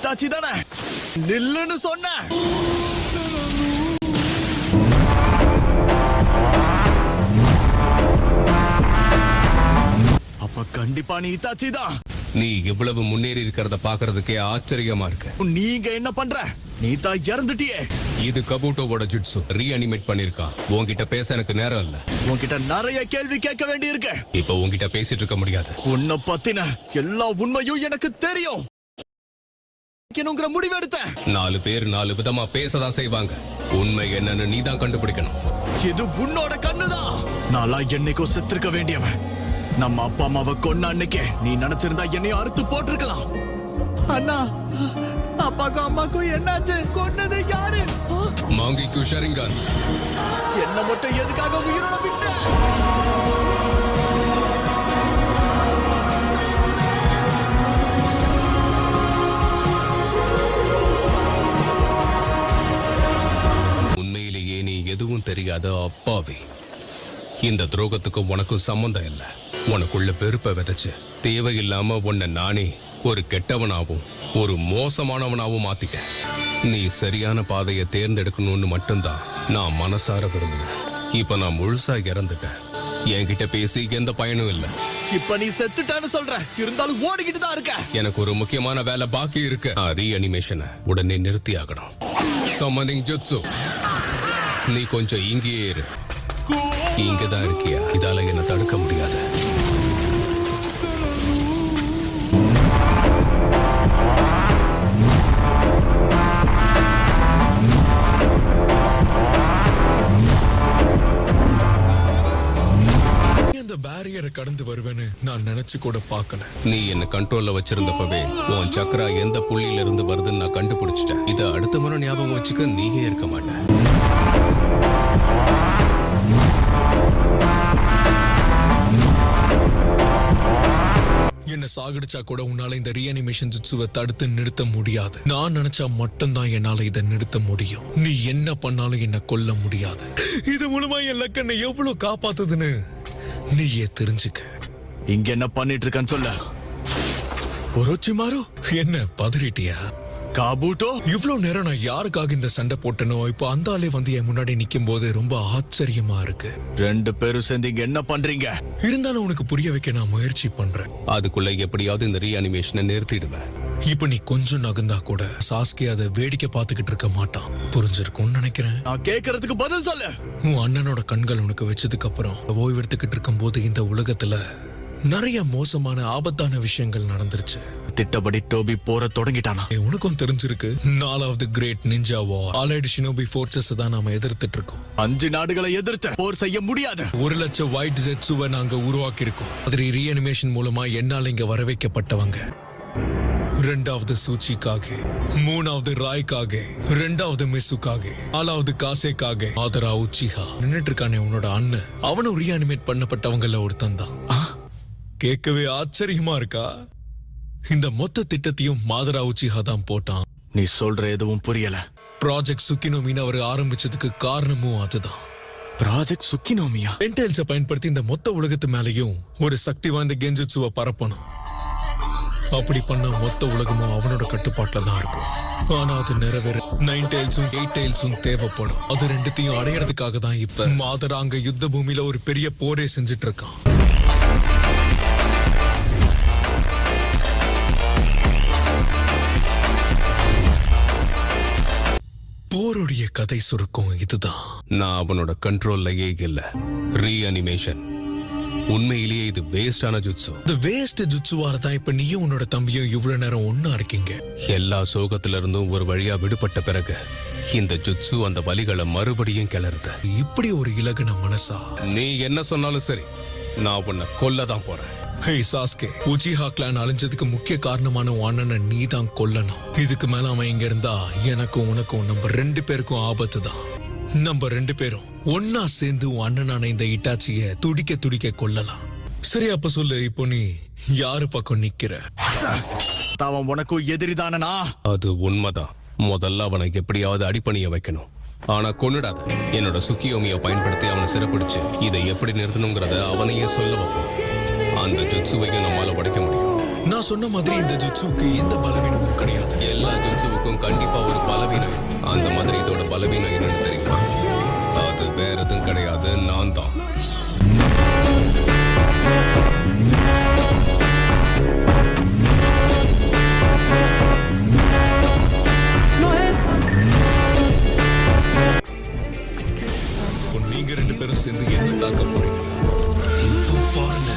இத்தாச்சி தானே நில்லுன்னு சொன்ன. அப்ப கண்டிப்பா நீ இத்தாச்சி தான். நீ இவ்வளவு முன்னேறி இருக்கிறத பாக்குறதுக்கே ஆச்சரியமா இருக்கு. நீங்க என்ன பண்ற? நீ தான் இறந்துட்டியே. இது கபூட்டோவோட ஜுட்சு ரீஅனிமேட் பண்ணிருக்கான். உன்கிட்ட பேச எனக்கு நேரம் இல்ல. உன்கிட்ட நிறைய கேள்வி கேட்க வேண்டி இருக்கு. இப்ப உன்கிட்ட பேசிட்டு இருக்க முடியாது. உன்னை பத்தின எல்லா உண்மையும் எனக்கு தெரியும். முடிவு எடுத்தேன். 4 பேர் 4 விதமா பேசதான் செய்வாங்க. உண்மை என்னன்னு நீ தான் கண்டுபிடிக்கணும். இது உன்னோட கண்ணுதான். நாளா என்னைக்கோ செத்துருக்க வேண்டியவன். நம்ம அப்பா அம்மாவை கொன்ன அன்னைக்கே நீ நினைச்சிருந்தா என்னையும் அறுத்து போட்டிருக்கலாம். அண்ணா, அப்பாக்கும் அம்மாக்கும் என்னாச்சு? கொன்னது யாரு? மாங்கிக்கு ஷரிங்கான். என்ன மட்டும் எதுக்காக உயிரோட விட்ட? உண்மையிலேயே நீ எதுவும் தெரியாத அப்பாவி. இந்த துரோகத்துக்கு உனக்கும் சம்பந்தம் இல்லை. உனக்குள்ள வெறுப்பை விதைச்சு தேவையில்லாம உன்னை நானே ஒரு கெட்டவனாவும் ஒரு மோசமானவனாவும் மாத்திட்டேன். நீ சரியான பாதையை தேர்ந்தெடுக்கணும்னு மட்டும்தான் நான் மனசார விரும்புறேன். இப்ப நான் முழுசா இறந்துட்டேன். என்கிட்ட பேசி எந்த பயனும் இல்லை. இப்ப நீ செத்துட்டான்னு சொல்ற, இருந்தாலும் ஓடிக்கிட்டு தான் இருக்க. எனக்கு ஒரு முக்கியமான வேலை பாக்கி இருக்கு. ரீஅனிமேஷனை உடனே நிறுத்தி ஆகணும். சம்மனிங் ஜுட்சு, நீ கொஞ்சம் இங்கேயே இரு. இங்கதான் இருக்கியா? இதால என்ன தடுக்க முடியாது. பேரியரை கடந்து வருவேன்னு நான் நினைச்சு கூட பார்க்கல. நீ என்ன கண்ட்ரோல்ல வச்சிருந்தப்பவே உன் சக்கரா எந்த புள்ளியில இருந்து வருதுன்னு நான் கண்டுபிடிச்சிட்டேன். இதை அடுத்த முறை ஞாபகம் வச்சுக்க நீயே இருக்க மாட்டேன். என்ன சாகடிச்சா கூட உன்னால இந்த ரீஅனிமேஷன் ஜுட்சுவை தடுத்து நிறுத்த முடியாது. நான் நினைச்சா மட்டும்தான் என்னால இதை நிறுத்த முடியும். நீ என்ன பண்ணாலும் என்ன கொல்ல முடியாது. இது மூலமா என் லக்கனை எவ்வளவு காப்பாத்துதுன்னு நீயே தெரிஞ்சுக்க. இங்க என்ன பண்ணிட்டு இருக்கன்னு சொல்ல. ஒரோச்சிமாரு, என்ன பதறிட்டியா? காபூட்டோ, இவ்வளவு நேரம் நான் யாருக்காக இந்த சண்டை போட்டனோ இப்போ அந்த ஆளே வந்து என் முன்னாடி நிக்கும் போது ரொம்ப ஆச்சரியமா இருக்கு. 2 பேரும் சேர்ந்து இங்க என்ன பண்றீங்க? இருந்தாலும் உனக்கு புரிய வைக்க நான் முயற்சி பண்றேன். அதுக்குள்ள எப்படியாவது இந்த ரீஅனிமேஷனை நிறுத்திடுவேன். இப்ப நீ கொஞ்சம் நகர்ந்தா கூட சாஸ்கி அதை வேடிக்கை பார்த்துக்கிட்டு இருக்க மாட்டான். புரிஞ்சிருக்கும்னு நினைக்கிறேன். நான் கேக்குறதுக்கு பதில் சொல்லு. உன் அண்ணனோட கண்கள் உனக்கு வச்சதுக்கு அப்புறம் ஓய்வெடுத்துக்கிட்டு இருக்கும் போது இந்த உலகத்துல நிறைய மோசமான ஆபத்தான விஷயங்கள் நடந்துருச்சு. திட்டப்படி டோபி போற தொடங்கிட்டானா? உனக்கும் தெரிஞ்சிருக்கு. 4வது கிரேட் நிஞ்சா வார், அலைடு ஷினோபி ஃபோர்சஸ் தான் நாம எதிர்த்துட்டு இருக்கோம். 5 நாடுகளை எதிர்த்து போர் செய்ய முடியாது. 1 லட்சம் ஒயிட் ஜெட்ஸுவை நாங்க உருவாக்கி இருக்கோம். அதில் ரீஅனிமேஷன் மூலமா என்னால் இங்க வர வைக்கப்பட்டவங்க 2வது சூச்சிக்காக, 3வது ராய்க்காக, 2வது மிசுக்காக, 4வது காசேக்காக, ஆதரா உச்சிஹா நின்னுட்டு இருக்கானே உன்னோட அண்ணன். அவனும் ரீஅனிமேட் பண்ணப்பட்டவங்கள ஒருத்தன் தான். கேட்கவே ஆச்சரியமா இருக்கா? இந்த மொத்த திட்டத்தையும் மாதரா உச்சிஹா தான் போட்டான். நீ சொல்ற எதுவும் புரியல. ப்ராஜெக்ட் சுக்கினோமின்னு அவர் ஆரம்பிச்சதுக்கு காரணமும் அதுதான். ப்ராஜெக்ட் சுக்கினோமியா? டென்டைல்ஸை பயன்படுத்தி இந்த மொத்த உலகத்து மேலேயும் ஒரு சக்தி வாய்ந்த கெஞ்சுட்சுவை பரப்பணும். அப்படி பண்ண மொத்த உலகமும் அவனோட கட்டுப்பாட்டுல தான் இருக்கும். ஆனா அது நிறைவேற 9 டெய்ல்ஸும் 8 டெய்ல்ஸும் தேவைப்படும். அது ரெண்டுத்தையும் அடையறதுக்காக தான் இப்ப மாதரா அங்க யுத்த பூமியில ஒரு பெரிய போரே செஞ்சுட்டு இருக்கான். போருடைய கதை சுருக்கம் இதுதான். நான் அவனோட கண்ட்ரோல்லையே இல்ல. ரீஅனிமேஷன் உண்மையிலேயே இது வேஸ்டான ஜுட்சு. இந்த வேஸ்ட் ஜுட்சுவால தான் இப்ப நீயும் உன்னோட தம்பியும் இவ்வளவு நேரம் ஒன்னா இருக்கீங்க. எல்லா சோகத்துல இருந்தும் ஒரு வழியா விடுபட்ட பிறகு இந்த ஜுட்சு அந்த வலிகளை மறுபடியும் கிளறுது. இப்படி ஒரு இலகுன மனசா? நீ என்ன சொன்னாலும் சரி, நான் உன்னை கொல்லதான் போறேன். ஹே சாஸ்கே, உச்சிஹா கிளான் அழிஞ்சதுக்கு முக்கிய காரணமான உன் அண்ணனை நீ தான் கொல்லணும். இதுக்கு மேல அவன் இங்க இருந்தா எனக்கும் உனக்கும் நம்ம 2 பேருக்கும் ஆபத்து தான். நம்ம 2 பேரும் ஒன்னா சேர்ந்து உன் அண்ணனான இந்த இட்டாச்சிய துடிக்க துடிக்க கொல்லலாம். சரி, அப்ப சொல்லு, இப்போ நீ யாரு பக்கம் நிக்கிற? அவன் உனக்கும் எதிரிதானா? அது உண்மைதான். முதல்ல அவனை எப்படியாவது அடிப்பணிய வைக்கணும். ஆனா கொன்னுடாத. என்னோட சுக்கியோமியை பயன்படுத்தி அவனை சிறப்பிடிச்சு இதை எப்படி நிறுத்தணுங்கிறத அவனையே சொல்ல வைப்போம். அந்த ஜுட்சுவையும் நம்மால உடைக்க முடியும். நான் சொன்ன மாதிரி இந்த ஜுட்சுக்கு எந்த பலவீனமும் கிடையாது. எல்லா ஜுட்சுவுக்கும் கண்டிப்பா ஒரு பலவீனம் இருக்கு. அந்த மாதிரி இதோட பலவீனம் என்னன்னு தெரியுமா? அது வேற எதுவும் கிடையாது, நான் தான். நீங்க ரெண்டு பேரும் சேர்ந்து என்ன தாக்க போறீங்களா? இப்போ பாருங்க.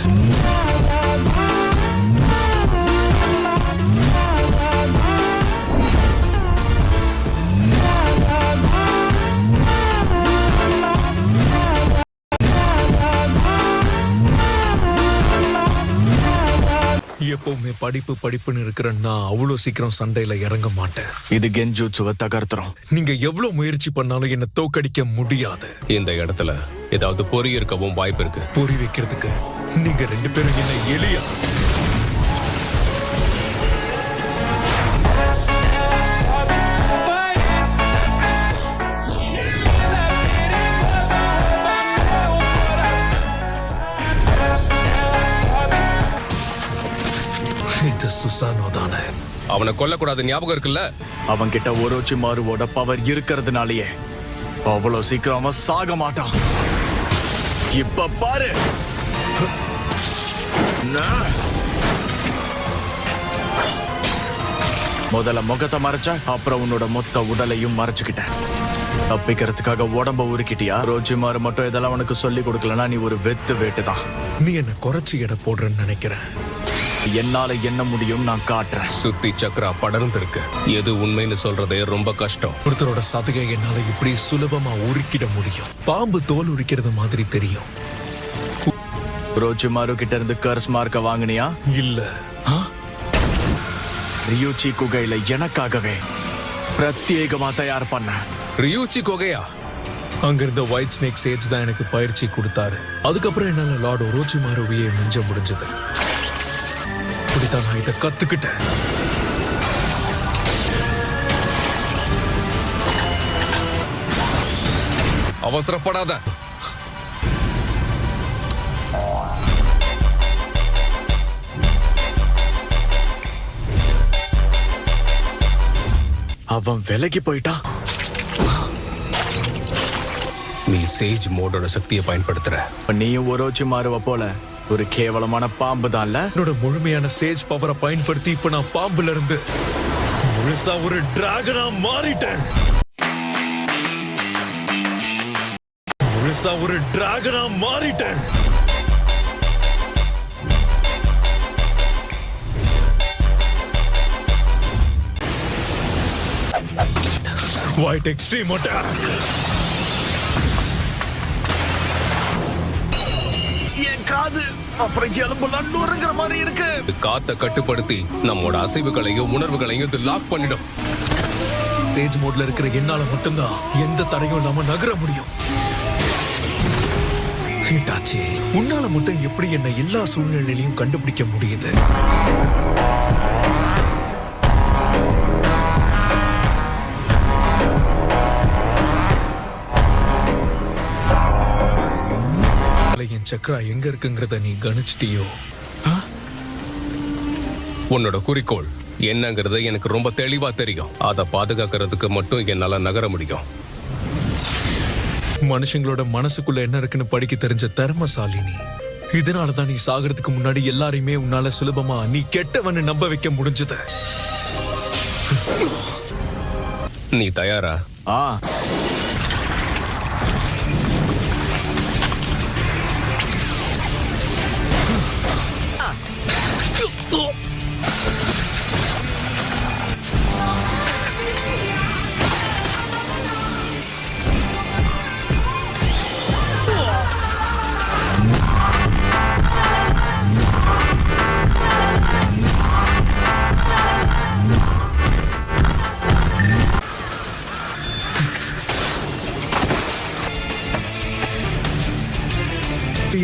எப்பவுமே படிப்புன்னு இருக்கிற நான் அவ்வளவு சீக்கிரம் சண்டையில இறங்க மாட்டேன். இது கென்ஜூட்சுவை தகர்த்துறோம். நீங்க எவ்வளவு முயற்சி பண்ணாலும் என்ன தோக்கடிக்க முடியாது. இந்த இடத்துல ஏதாவது பொறி இருக்கவும் வாய்ப்பு இருக்கு. பொறி வைக்கிறதுக்கு நீங்க ரெண்டு பேரும் என்ன எளியா? இது சுசானோ தானே? அவனை கொல்லக்கூடாது, ஞாபகம் இருக்குல்ல? அவன் கிட்ட ஒரோச்சிமாருவோட பவர் இருக்கிறதுனாலயே அவ்வளவு சீக்கிரம் அவன் சாக மாட்டான். இப்ப பாரு. முதல்ல முகத்தை மறைச்ச, அப்புறம் உன்னோட மொத்த உடலையும் மறைச்சுக்கிட்ட. தப்பிக்கிறதுக்காக உடம்ப உருக்கிட்டியா? ரோச்சிமாரு மட்டும் இதெல்லாம் உனக்கு சொல்லி கொடுக்கலன்னா நீ ஒரு வெத்து வேட்டுதான். நீ என்ன குறைச்சி எடை போடுறன்னு நினைக்கிறேன். என்னால என்ன முடியும் நான் காட்டுறேன். சுத்தி சக்கரா படர்ந்து இருக்கு. எது உண்மைன்னு சொல்றதே ரொம்ப கஷ்டம். ஒருத்தரோட சதையை என்னால இப்படி சுலபமா உருக்கிட முடியும். பாம்பு தோல் உரிக்கிறது மாதிரி தெரியும். ரோச்சிமாரு கிட்ட இருந்து கர்ஸ் மார்க்க வாங்கினியா? இல்ல. ரியூச்சி குகையில எனக்காகவே பிரத்யேகமா தயார் பண்ண. ரியூச்சி குகையா? அங்க இருந்த ஒயிட் ஸ்னேக் சேஜ் தான் எனக்கு பயிற்சி கொடுத்தாரு. அதுக்கப்புறம் என்னால லார்ட் ஒரோச்சிமாருவையே மிஞ்ச முடிஞ்சது. இப்படித்தான் நான் இதை கத்துக்கிட்டேன். அவசரப்படாத. அவன் விலகி போயிட்டான். நீ சேஜ் மோடோட சக்தியை பயன்படுத்துற. நீயும் ஒரோச்சிமாருவ போல ஒரு கேவலமான பாம்பு தான்ல. என்னோட முழுமையான சேஜ் பவரை பயன்படுத்தி இப்ப நான் பாம்புல இருந்து முழுசா ஒரு டிராகனா மாறிட்டேன். முழுசா ஒரு டிராகனா மாறிட்டேன். White extreme attack. என் காது அப்புறம் எலும்புலாம் நொறுங்குற மாதிரி இருக்கு. காத்த கட்டுப்படுத்தி நம்மோட அசைவுகளையும் உணர்வுகளையும் இது லாக் பண்ணிடும். சேஜ் மோட்ல இருக்கிற என்னால மட்டும்தான் எந்த தடையும் இல்லாம நகர முடியும். ஹிட்டாச்சி, உன்னால மட்டும் எப்படி என்ன எல்லா சூழ்நிலையிலையும் கண்டுபிடிக்க முடியுது? என் சக்கரா எங்க இருக்குங்கிறத நீ கணிச்சிட்டியோ? உன்னோட குறிக்கோள் என்னங்கிறது எனக்கு ரொம்ப தெளிவா தெரியும். அதை பாதுகாக்கிறதுக்கு மட்டும் என்னால நகர முடியும். மனுஷங்களோட மனசுக்குள்ள என்ன இருக்குன்னு படிக்க தெரிஞ்ச திறமசாலினி. இதனாலதான் நீ சாகிறதுக்கு முன்னாடி எல்லாரையுமே உன்னால சுலபமா நீ கெட்டவன்னு நம்ப வைக்க முடிஞ்சது. நீ தயாரா?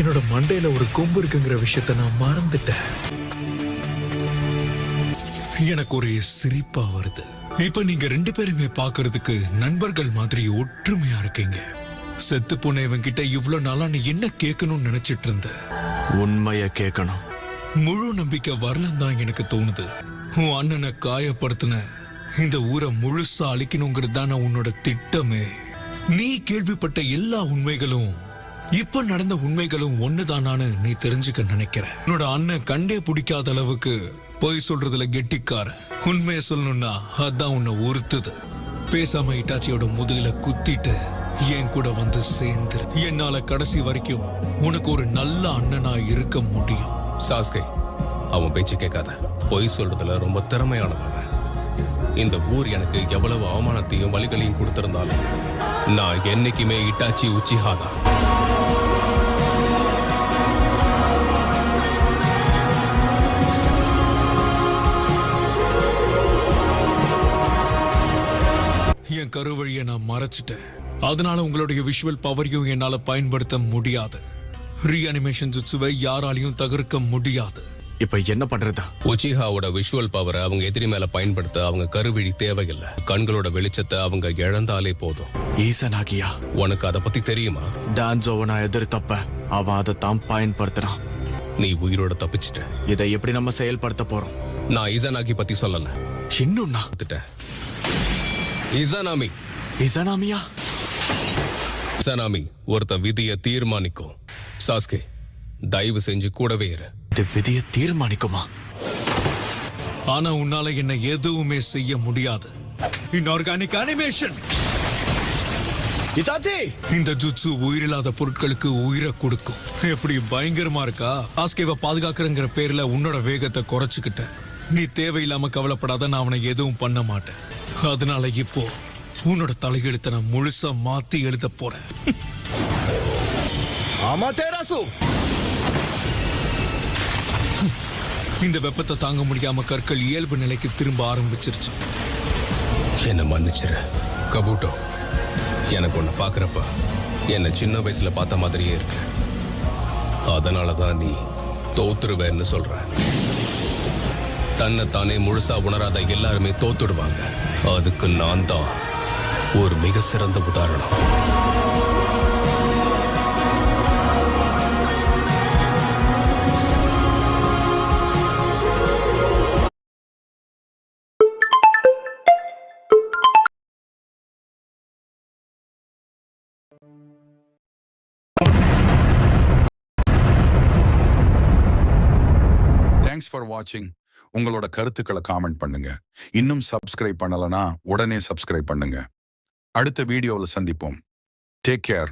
என்னோட மண்டையில ஒரு கொம்பு இருக்குங்கிற விஷயத்த நான் மறந்துட்டேன். எனக்கு ஒரு சிரிப்பா வருது. இப்ப நீங்க ரெண்டு பேருமே பாக்குறதுக்கு நண்பர்கள் மாதிரி ஒற்றுமையா இருக்கீங்க. செத்து போன இவன் கிட்ட இவ்வளவு நாளா நீ என்ன கேட்கணும்னு நினைச்சிட்டு இருந்த? உண்மைய கேட்கணும். முழு நம்பிக்கை வரலன்னு தான் எனக்கு தோணுது. உன் அண்ணனை காயப்படுத்தின இந்த ஊரை முழுசா அழிக்கணுங்கிறது தானே உன்னோட திட்டமே. நீ கேள்விப்பட்ட எல்லா உண்மைகளும் இப்ப நடந்த உண்மைகளும் ஒண்ணுதானான்னு நீ தெரிஞ்சுக்க நினைக்கிற. உன்னோட அண்ணன் கண்டே பிடிக்காத அளவுக்கு பொய் சொல்றதுல கெட்டிக்கார. உண்மையை சொல்லணும்னா அதான் உன்னை உறுத்துது. பேசாம இட்டாச்சியோட முதுகுல குத்திட்டு என் கூட வந்து சேர்ந்து என்னால கடைசி வரைக்கும் உனக்கு ஒரு நல்ல அண்ணனா இருக்க முடியும். சாஸ்கே, அவன் பேச்சு கேட்காத. பொய் சொல்றதுல ரொம்ப திறமையானவன். இந்த ஊர் எனக்கு எவ்வளவு அவமானத்தையும் வலிகளையும் கொடுத்திருந்தாலும் நான் என்னைக்குமே இட்டாச்சி உச்சிஹா தான். என் கருவழியை நான் மறைச்சிட்டேன். அதனால உங்களுடைய விஷுவல் பவரையும் என்னால பயன்படுத்த முடியாது. ரீஅனிமேஷன் ஜுட்சுவை யாராலையும் தகர்க்க முடியாது. இப்ப என்ன பண்றது? உச்சிஹாவோட விஷுவல் பவரை அவங்க எதிரி மேல பயன்படுத்த அவங்க கருவிழி தேவையில்லை. கண்களோட வெளிச்சத்தை அவங்க இழந்தாலே போதும். ஈசனாகியா, உனக்கு அதை பத்தி தெரியுமா? டான்சோவை நான் எதிர்த்தப்ப அவன் அதை தான் பயன்படுத்துறான். நீ உயிரோட தப்பிச்சிட்ட. இதை எப்படி நம்ம செயல்படுத்த போறோம்? நான் இசனாகி பத்தி சொல்லல. இன்னும்னா இசனாமி. இசனாமியா? இசனாமி ஒருத்த விதியை தீர்மானிக்கும். சாஸ்கே, தயவு செஞ்சு கூடவே இரு. இது விதியை தீர்மானிக்குமா? ஆனா உன்னால என்ன எதுவுமே செய்ய முடியாது. Inorganic animation. இதாச்சி, இந்த ஜுட்சு உயிரில்லாத பொருட்களுக்கு உயிரை கொடுக்கும். எப்படி பயங்கரமா இருக்கா? ஆஸ்கேவை பாதுகாக்கிறங்கிற பேர்ல உன்னோட வேகத்தை குறைச்சுக்கிட்ட. நீ தேவையில்லாம கவலைப்படாத, நான் அவனை எதுவும் பண்ண மாட்டேன். அதனால இப்போ உன்னோட தலையெழுத்தை நான் முழுசா மாத்தி எழுத போறேன். ஆமா தேராசு. இந்த வெப்பத்தை தாங்க முடியாம கற்கள் இயல்பு நிலைக்கு திரும்ப ஆரம்பிச்சிருச்சு. என்ன மன்னிச்சிரு கபூட்டோ. எனக்கு ஒன்னு பாக்குறப்ப என்ன சின்ன வயசுல பார்த்த மாதிரியே இருக்கு. அதனாலதான் நீ தோத்துருவேன்னு சொல்ற. தன்னை தானே முழுசா உணராத எல்லாருமே தோத்துடுவாங்க. அதுக்கு நான் தான் ஒரு மிக சிறந்த உதாரணம். தேங்க்ஸ் ஃபார் வாட்சிங். உங்களோட கருத்துக்களை காமெண்ட் பண்ணுங்க. இன்னும் சப்ஸ்கிரைப் பண்ணலனா உடனே சப்ஸ்கிரைப் பண்ணுங்க. அடுத்த வீடியோவில் சந்திப்போம். Take care.